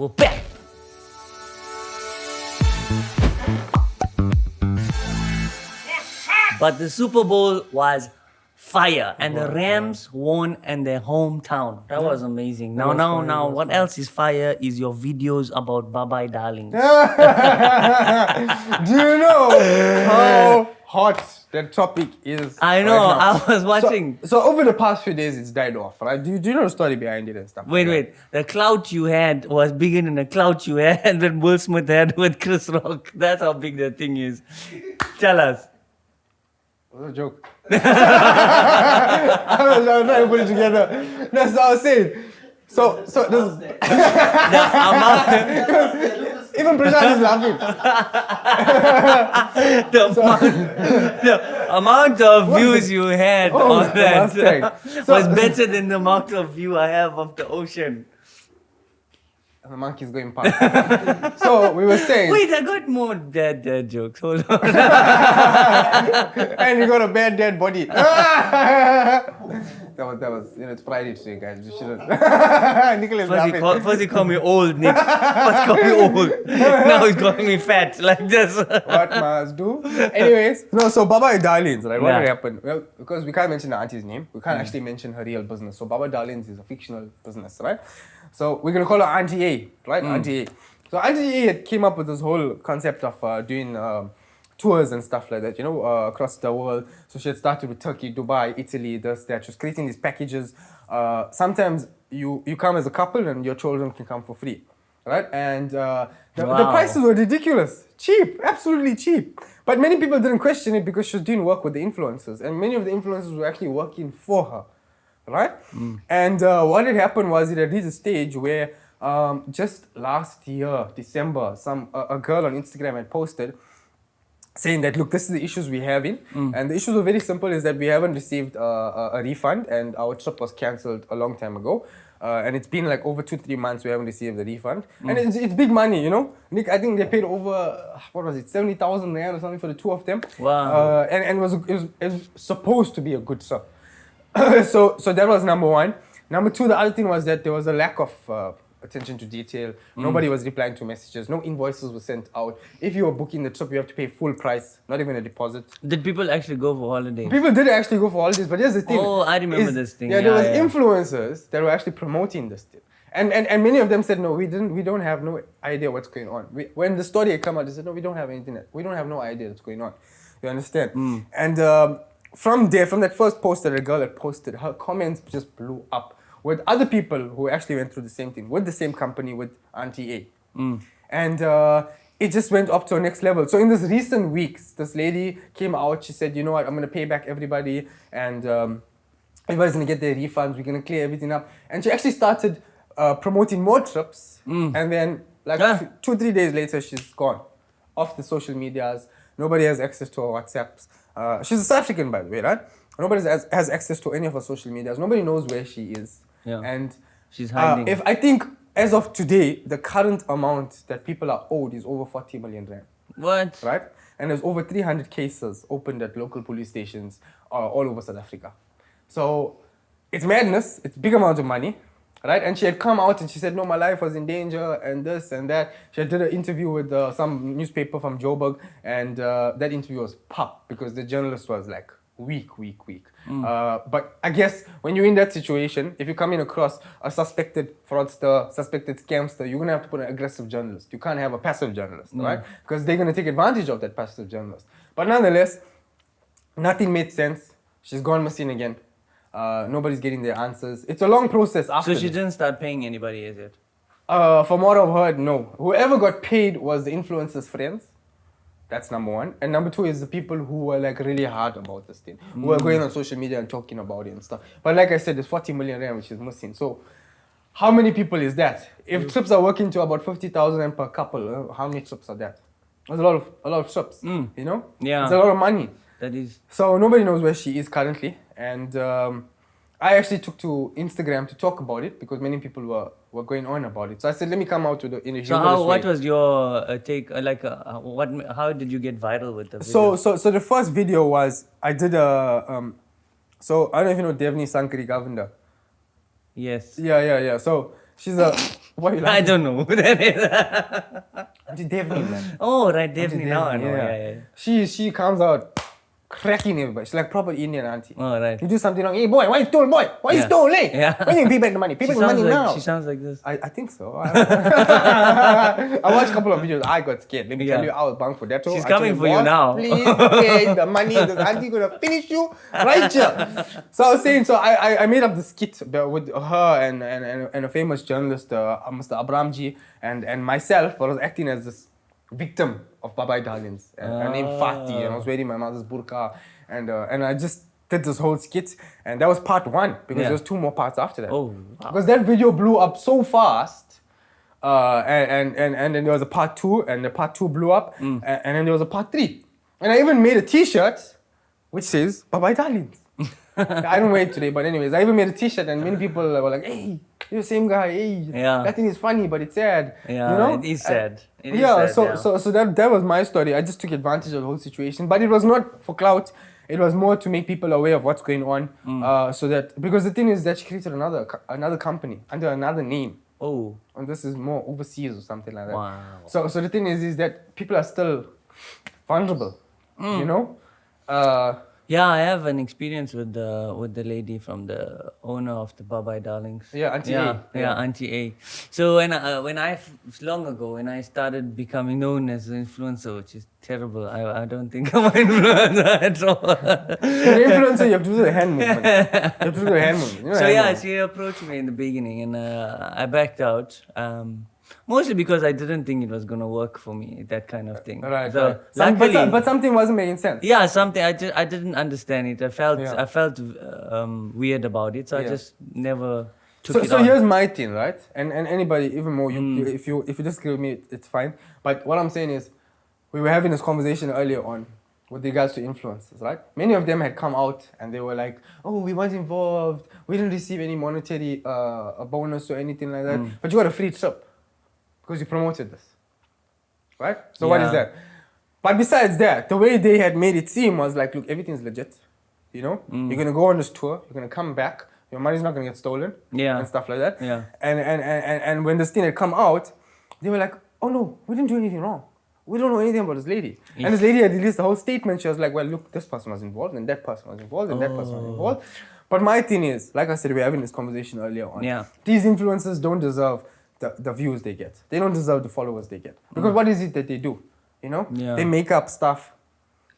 We're back. But the Super Bowl was fire, and the Rams won in their hometown. That was amazing. Now, what else is fire is your videos about Bye-Bye Darlings. Do you know how hot that topic is? I know, right now? I was watching. So over the past few days, it's died off, right? Do you know the story behind it and stuff? Wait. The clout you had was bigger than the clout you had when Will Smith had with Chris Rock. That's how big the thing is. Tell us. It was a joke. I was trying to put it together. That's what I was saying. So this, The amount, even Prashant is laughing. the amount of views you had on that was better than the amount of view I have of the ocean. The monkey's going past. So we were saying. Wait, I got more dead jokes. Hold on. And you got a bad dead body. that was, it's Friday today, guys. You shouldn't. Nicholas First he called me old, Nick. First called me old. Now he's calling me fat, like this. What must do? Anyways, so Baba Darlings, right? What Yeah. happened? Well, because we can't mention the auntie's name, we can't actually mention her real business. So Baba Darlings is a fictional business, right? So we're gonna call her Auntie A, right? Auntie A. So Auntie A had came up with this whole concept of doing tours and stuff like that, across the world. So she had started with Turkey, Dubai, Italy, this, that. She was creating these packages. Sometimes you come as a couple and your children can come for free, right? And the prices were ridiculous, cheap, absolutely cheap. But many people didn't question it because she was doing work with the influencers, and many of the influencers were actually working for her, right? And what had happened was it had reached a stage where just last year, December, a girl on Instagram had posted saying that, look, this is the issues we're having. And the issues were very simple, is that we haven't received a refund, and our trip was cancelled a long time ago. And it's been like over 2-3 months we haven't received the refund. And it's big money, Nick, I think they paid over, 70,000 rand or something for the two of them. Wow. And it was supposed to be a good trip. So that was number one. Number two, the other thing was that there was a lack of attention to detail. Nobody was replying to messages. No invoices were sent out. If you were booking the trip, you have to pay full price, not even a deposit. Did people actually go for holidays? People did actually go for holidays, but here's the thing. Oh, I remember this thing. Yeah, there was influencers that were actually promoting this thing. And many of them said, no, we don't have no idea what's going on. When the story had come out, they said, no, we don't have anything. We don't have no idea what's going on. You understand? And from that first post that a girl had posted, her comments just blew up with other people who actually went through the same thing, with the same company, with Auntie A. And it just went up to a next level. So in this recent weeks, this lady came out, she said, you know what, I'm going to pay back everybody, and everybody's going to get their refunds, we're going to clear everything up. And she actually started promoting more trips, and then 2-3 days later, she's gone off the social medias. Nobody has access to her WhatsApps. She's a South African, by the way, right? Nobody has access to any of her social medias. Nobody knows where she is. Yeah. And she's hiding. If I think as of today, the current amount that people are owed is over 40 million rand. What? Right? And there's over 300 cases opened at local police stations all over South Africa. So it's madness. It's big amounts of money. Right? And she had come out and she said, no, my life was in danger and this and that. She did an interview with some newspaper from Joburg, and that interview was pop because the journalist was like, weak. But I guess when you're in that situation, if you're coming across a suspected fraudster, suspected scamster, you're going to have to put an aggressive journalist. You can't have a passive journalist, right? Because they're going to take advantage of that passive journalist. But nonetheless, nothing made sense. She's gone missing again. Nobody's getting their answers. It's a long process after So she this. didn't start paying anybody, is it? From what I've heard, no. Whoever got paid was the influencers' friends. That's number one. And number two is the people who were like really hard about this thing, who were going on social media and talking about it and stuff. But like I said, there's 40 million rand which is missing. So how many people is that? If trips are working to about 50,000 rand per couple, how many trips are that? There's a lot of trips, Yeah. It's a lot of money. That is. So nobody knows where she is currently. And I actually took to Instagram to talk about it because many people were going on about it. So I said, let me come out in a humorous way. What was your take? How did you get viral with the video? So the first video was, I did so I don't know if you know Devni Sankari Govender. Yes. Yeah. So She's a... What are you I laughing? don't know who that is. Auntie Devni, man. Oh, right, definitely. Now I Devni, know. Yeah. She comes out cracking everybody. She's like proper Indian auntie. Oh, right. You do something wrong. Hey, boy, why you stole, boy? Why you Yeah. stole, eh? Yeah. When you pay back the money? Pay back the money now. She sounds like this. I think so. I watched a couple of videos. I got scared. Let me tell Yeah. you, I was bound for that. She's coming for you now. Please pay the money. This auntie gonna finish you right here. So I was saying, I made up the skit with her and a famous journalist, Mr. Abramji, and myself. But I was acting as this victim of Babai Darlings. Her name Fati, and I was wearing my mother's burqa, and I just did this whole skit, and that was part 1 because there was 2 more parts after that. Oh, wow. Because that video blew up so fast, and then there was a part 2, and the part 2 blew up, and then there was a part 3, and I even made a T-shirt which says "Bye-bye, darlings." I don't wear it today, but anyways, I even made a T-shirt, and many people were like, "Hey, you're the same guy. Hey, Yeah. that thing is funny, but it's sad." Yeah, you know? it is sad. It is Yeah, sad, so that was my story. I just took advantage of the whole situation, but it was not for clout. It was more to make people aware of what's going on, so that, because the thing is that she created another company under another name, Oh, and this is more overseas or something like that. wow. So the thing is that people are still vulnerable, you know. Yeah, I have an experience with the lady from the owner of the Babai Darlings. Yeah, Auntie yeah, A. Yeah, Auntie A. So long ago when I started becoming known as an influencer, which is terrible. I don't think I'm an influencer at all. The influencer, you have to do the hand movement. You have to do the hand movement. You know So the hand yeah, movement. she approached me in the beginning, and I backed out. Mostly because I didn't think it was gonna work for me, that kind of thing. Right, So right. luckily, But something wasn't making sense. yeah, something I didn't understand it. Yeah. I felt weird about it, so I Yeah. just never took it So on. here's my thing, right? And anybody, even more, if you disagree with me, it's fine. But what I'm saying is, we were having this conversation earlier on with regards to influencers, right? Many of them had come out and they were like, "Oh, we weren't involved. We didn't receive any monetary a bonus or anything like that. But you got a free trip because you promoted this, right? So what is Yeah. that? But besides that, the way they had made it seem was like, look, everything's legit. You know, you're gonna go on this tour. You're gonna come back. Your money's not gonna get stolen. Yeah. And stuff like that. Yeah. And when this thing had come out, they were like, "Oh no, we didn't do anything wrong. We don't know anything about this lady." And this lady had released the whole statement. She was like, "Well, look, this person was involved, and that person was involved, and that person was involved." But my thing is, like I said, we were having this conversation earlier on. Yeah. These influencers don't deserve the views they get. They don't deserve the followers they get. Because what is it that they do? You know? Yeah. They make up stuff.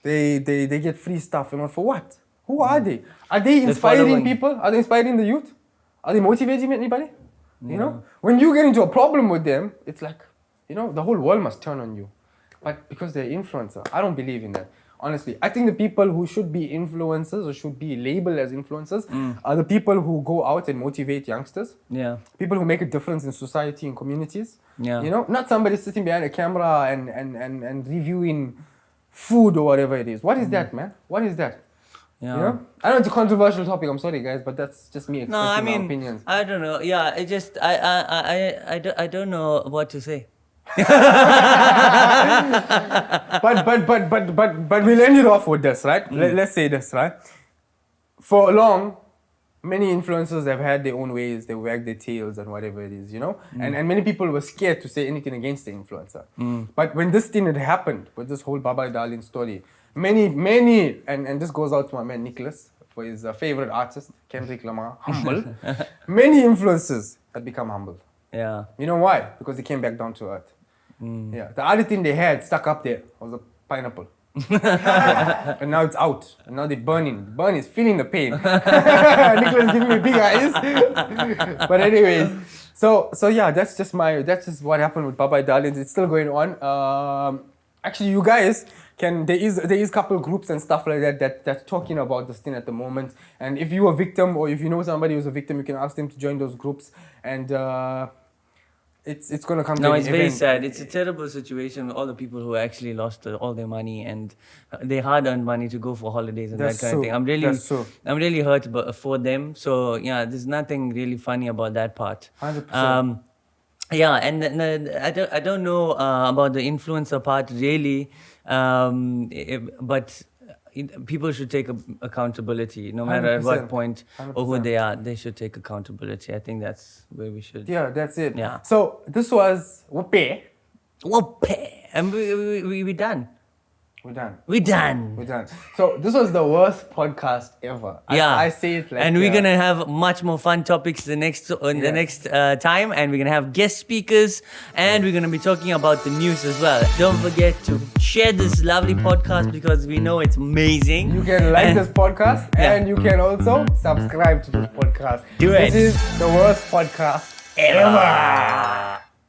They get free stuff. You know, for what? Who are they? Are they inspiring following. people? Are they inspiring the youth? Are they motivating anybody? You know? When you get into a problem with them, it's like, you know, the whole world must turn on you. But because they're influencer, I don't believe in that. Honestly, I think the people who should be influencers or should be labeled as influencers are the people who go out and motivate youngsters. Yeah. People who make a difference in society and communities. Yeah. You know, not somebody sitting behind a camera and reviewing food or whatever it is. What is that, man? What is that? Yeah. You know? I know it's a controversial topic. I'm sorry, guys, but that's just me No, expressing I mean, my opinions. I don't know. Yeah, it just I don't know what to say. But we'll end it off with this, right? Let's say this, right? For long, many influencers have had their own ways. They wag their tails and whatever it is, you know. And many people were scared to say anything against the influencer. But when this thing had happened with this whole Baba Darling story, many, and this goes out to my man Nicholas for his favorite artist, Kendrick Lamar, humble. Many influencers had become humble. Yeah. You know why? Because they came back down to earth. Yeah. The other thing they had stuck up there was a pineapple. Yeah. And now it's out. And now they're burning. The burn is feeling the pain. Nicholas giving me big eyes. But anyways, so yeah, that's just what happened with Baba Darlings. It's still going on. Actually, you guys there is couple groups and stuff like that's talking about this thing at the moment. And if you're a victim or if you know somebody who's a victim, you can ask them to join those groups. And it's gonna come. No, to it's an very event. sad. It's a terrible situation with all the people who actually lost all their money and they hard-earned money to go for holidays and That's that kind of so- thing. that's so. I'm really hurt for them. So yeah, there's nothing really funny about that part. 100%. Yeah, and I don't know about the influencer part really, but people should take accountability, no matter at what 100%, point or who 100%. they are. They should take accountability. I think that's where we should. Yeah, that's it. Yeah. So this was WPE. Whoopee. And we done. We're done. We done. We're done. So this was the worst podcast ever. Yeah, I say it like. and we're gonna have much more fun topics the next time, and we're gonna have guest speakers, and we're gonna be talking about the news as well. Don't forget to share this lovely podcast because we know it's amazing. You can like And- this podcast, Yeah. and you can also subscribe to this podcast. Do it. This is the worst podcast ever.